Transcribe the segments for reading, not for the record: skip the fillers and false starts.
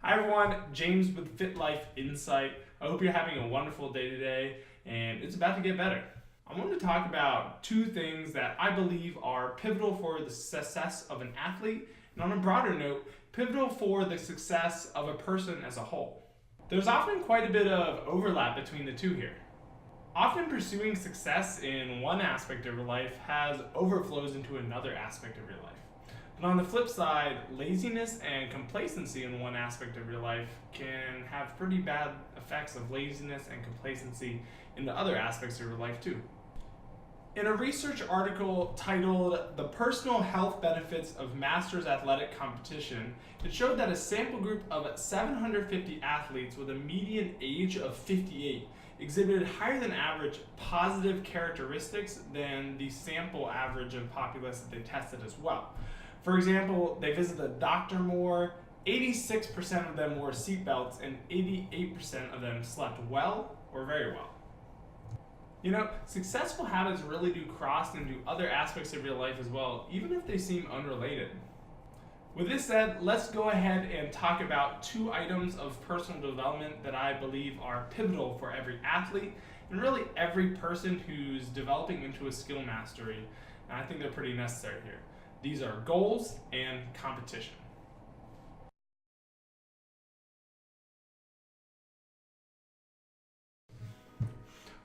Hi everyone, James with Fit Life Insight. I hope you're having a wonderful day today and it's about to get better. I want to talk about two things that I believe are pivotal for the success of an athlete, and on a broader note, pivotal for the success of a person as a whole. There's often quite a bit of overlap between the two here. Often pursuing success in one aspect of your life has overflows into another aspect of your life. But on the flip side, laziness and complacency in one aspect of your life can have pretty bad effects of laziness and complacency in the other aspects of your life too. In a research article titled "The Personal Health Benefits of Masters Athletic Competition," it showed that a sample group of 750 athletes with a median age of 58 exhibited higher than average positive characteristics than the sample average of populace that they tested as well. For example, they visited the doctor more, 86% of them wore seatbelts, and 88% of them slept well or very well. You know, successful habits really do cross into other aspects of your life as well, even if they seem unrelated. With this said, let's go ahead and talk about two items of personal development that I believe are pivotal for every athlete and really every person who's developing into a skill mastery. And I think they're pretty necessary here. These are goals and competition.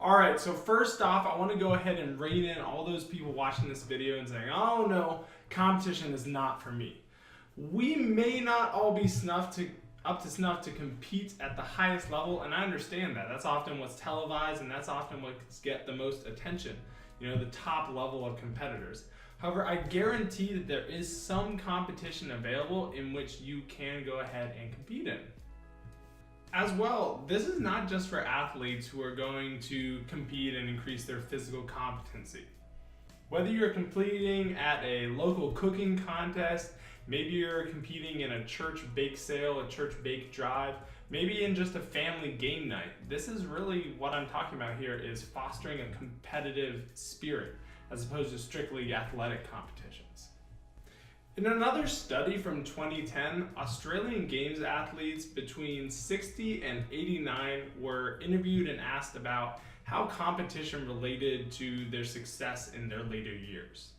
Alright, so first off, I want to go ahead and rein in all those people watching this video and saying, oh no, competition is not for me. We may not all be up to snuff to compete at the highest level, and I understand that. That's often what's televised, and that's often what's get the most attention, you know, the top level of competitors. However, I guarantee that there is some competition available in which you can go ahead and compete in. As well, this is not just for athletes who are going to compete and increase their physical competency. Whether you're competing at a local cooking contest, maybe you're competing in a church bake sale, a church bake drive, maybe in just a family game night. This is really what I'm talking about here, is fostering a competitive spirit as opposed to strictly athletic competitions. In another study from 2010, Australian Games athletes between 60 and 89 were interviewed and asked about how competition related to their success in their later years.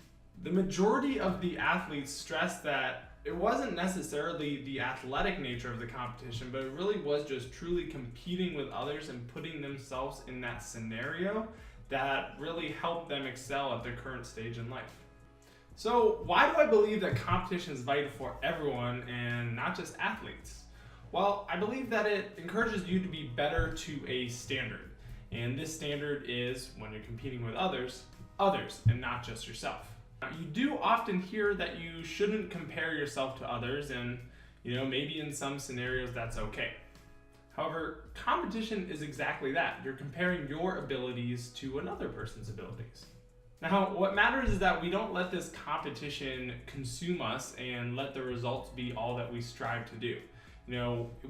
The majority of the athletes stressed that it wasn't necessarily the athletic nature of the competition, but it really was just truly competing with others and putting themselves in that scenario that really helped them excel at their current stage in life. So why do I believe that competition is vital for everyone and not just athletes? Well, I believe that it encourages you to be better to a standard. And this standard is, when you're competing with others, and not just yourself. Now, you do often hear that you shouldn't compare yourself to others, and maybe in some scenarios that's okay. However, competition is exactly that. You're comparing your abilities to another person's abilities. Now, what matters is that we don't let this competition consume us and let the results be all that we strive to do.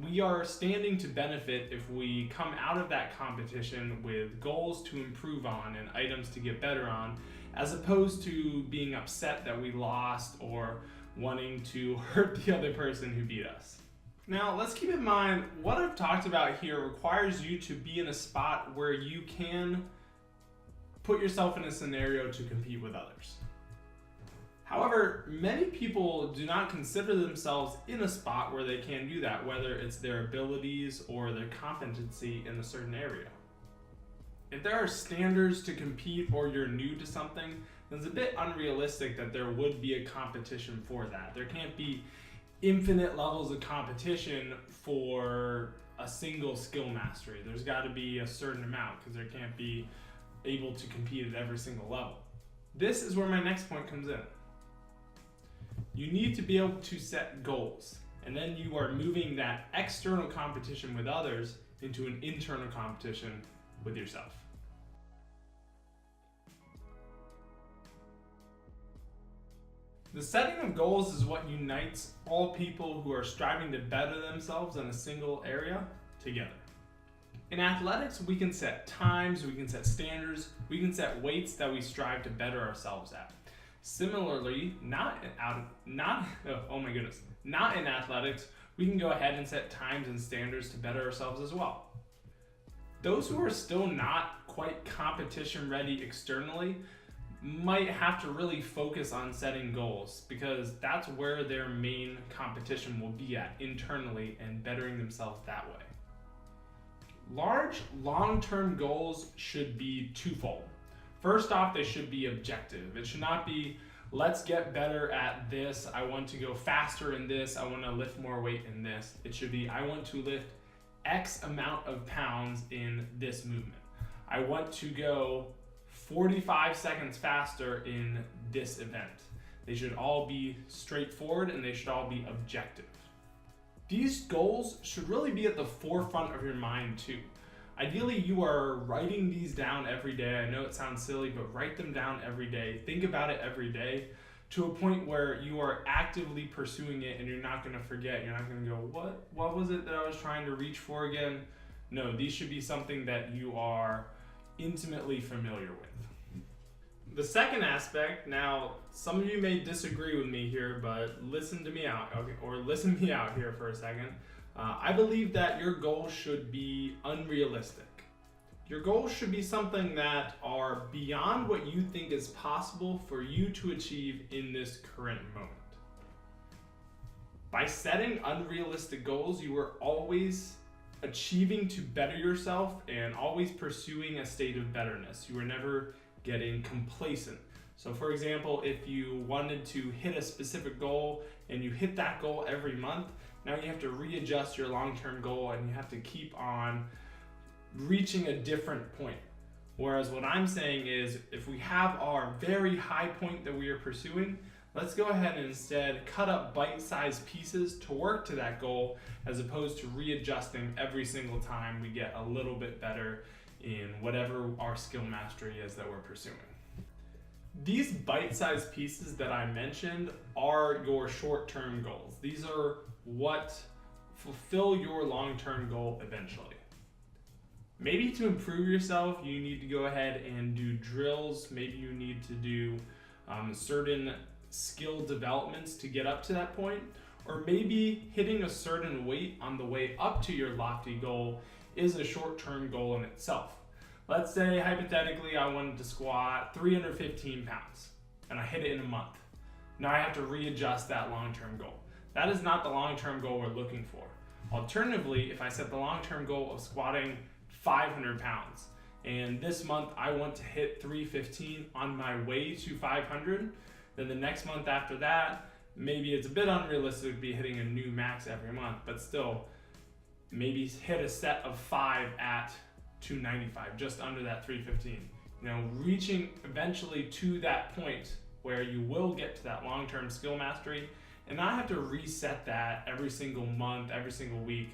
We are standing to benefit if we come out of that competition with goals to improve on and items to get better on, as opposed to being upset that we lost or wanting to hurt the other person who beat us. Now, let's keep in mind what I've talked about here requires you to be in a spot where you can put yourself in a scenario to compete with others. However, many people do not consider themselves in a spot where they can do that, whether it's their abilities or their competency in a certain area. If there are standards to compete or you're new to something, then it's a bit unrealistic that there would be a competition for that. There can't be infinite levels of competition for a single skill mastery. There's got to be a certain amount, because there can't be able to compete at every single level. This is where my next point comes in. You need to be able to set goals, and then you are moving that external competition with others into an internal competition with yourself. The setting of goals is what unites all people who are striving to better themselves in a single area together. In athletics, we can set times, we can set standards, we can set weights that we strive to better ourselves at. Similarly, not in athletics, we can go ahead and set times and standards to better ourselves as well. Those who are still not quite competition ready externally might have to really focus on setting goals, because that's where their main competition will be at internally and bettering themselves that way. Large long-term goals should be twofold. First off, they should be objective. It should not be, let's get better at this, I want to go faster in this, I want to lift more weight in this. It should be, I want to lift X amount of pounds in this movement. I want to go 45 seconds faster in this event. They should all be straightforward and they should all be objective. These goals should really be at the forefront of your mind too. Ideally, you are writing these down every day. I know it sounds silly, but write them down every day. Think about it every day to a point where you are actively pursuing it and you're not going to forget. You're not going to go, what was it that I was trying to reach for again? No, these should be something that you are intimately familiar with. The second aspect, now some of you may disagree with me here, but listen to me out, okay, or listen me out here for a second. I believe that your goals should be unrealistic. Your goals should be something that are beyond what you think is possible for you to achieve in this current moment. By setting unrealistic goals, you are always achieving to better yourself and always pursuing a state of betterness. You are never getting complacent. So for example, if you wanted to hit a specific goal and you hit that goal every month, now you have to readjust your long-term goal and you have to keep on reaching a different point. Whereas what I'm saying is, if we have our very high point that we are pursuing, let's go ahead and instead cut up bite-sized pieces to work to that goal, as opposed to readjusting every single time we get a little bit better in whatever our skill mastery is that we're pursuing. These bite-sized pieces that I mentioned are your short-term goals. These are what fulfill your long-term goal eventually. Maybe to improve yourself, you need to go ahead and do drills. Maybe you need to do certain skill developments to get up to that point. Or maybe hitting a certain weight on the way up to your lofty goal is a short-term goal in itself. Let's say, hypothetically, I wanted to squat 315 pounds and I hit it in a month. Now I have to readjust that long-term goal. That is not the long-term goal we're looking for. Alternatively, if I set the long-term goal of squatting 500 pounds and this month I want to hit 315 on my way to 500, then the next month after that, maybe it's a bit unrealistic to be hitting a new max every month, but still maybe hit a set of 5 at 295, just under that 315. Reaching eventually to that point where you will get to that long-term skill mastery and not have to reset that every single month, every single week.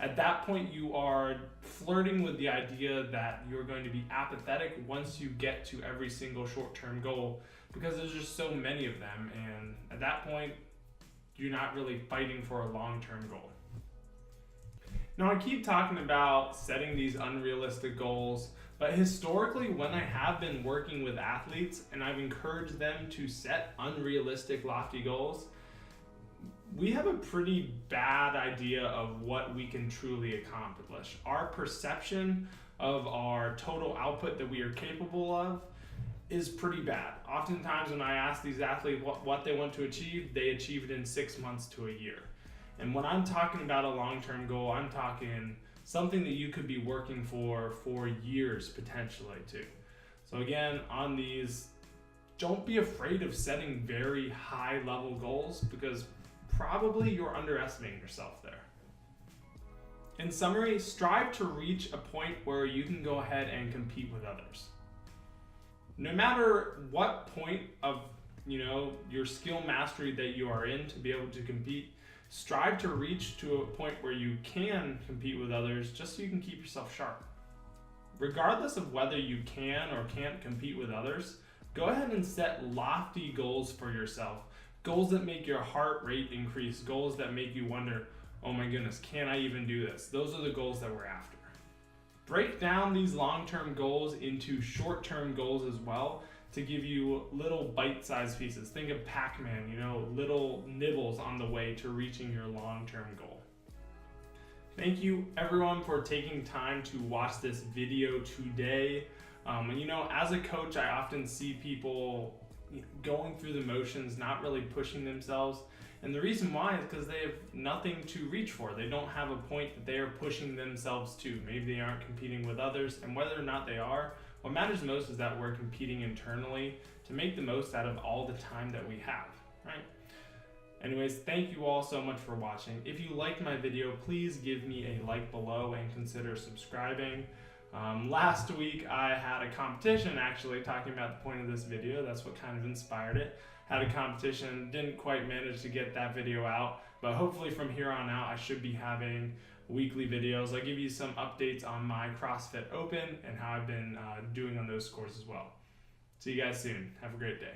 At that point, you are flirting with the idea that you're going to be apathetic once you get to every single short-term goal, because there's just so many of them, and at that point, you're not really fighting for a long-term goal. Now, I keep talking about setting these unrealistic goals, but historically, when I have been working with athletes and I've encouraged them to set unrealistic, lofty goals, we have a pretty bad idea of what we can truly accomplish. Our perception of our total output that we are capable of is pretty bad. Oftentimes when I ask these athletes what they want to achieve, they achieve it in 6 months to a year. And when I'm talking about a long-term goal, I'm talking something that you could be working for years potentially too. So again, on these, don't be afraid of setting very high level goals, because probably you're underestimating yourself there. In summary, strive to reach a point where you can go ahead and compete with others. No matter what point of your skill mastery that you are in to be able to compete, strive to reach to a point where you can compete with others, just so you can keep yourself sharp. Regardless of whether you can or can't compete with others, go ahead and set lofty goals for yourself. Goals that make your heart rate increase, goals that make you wonder, oh my goodness, can I even do this? Those are the goals that we're after. Break down these long-term goals into short-term goals as well, to give you little bite-sized pieces. Think of Pac-Man, little nibbles on the way to reaching your long-term goal. Thank you everyone for taking time to watch this video today. You know, as a coach, I often see people going through the motions, not really pushing themselves. And the reason why is because they have nothing to reach for. They don't have a point that they are pushing themselves to. Maybe they aren't competing with others, and whether or not they are, what matters most is that we're competing internally to make the most out of all the time that we have, right? Anyways, thank you all so much for watching. If you liked my video, please give me a like below and consider subscribing. Last week I had a competition, actually, talking about the point of this video. That's what kind of inspired it. Had a competition, didn't quite manage to get that video out, but hopefully from here on out I should be having weekly videos. I'll give you some updates on my CrossFit Open and how I've been doing on those scores as well. See you guys soon. Have a great day.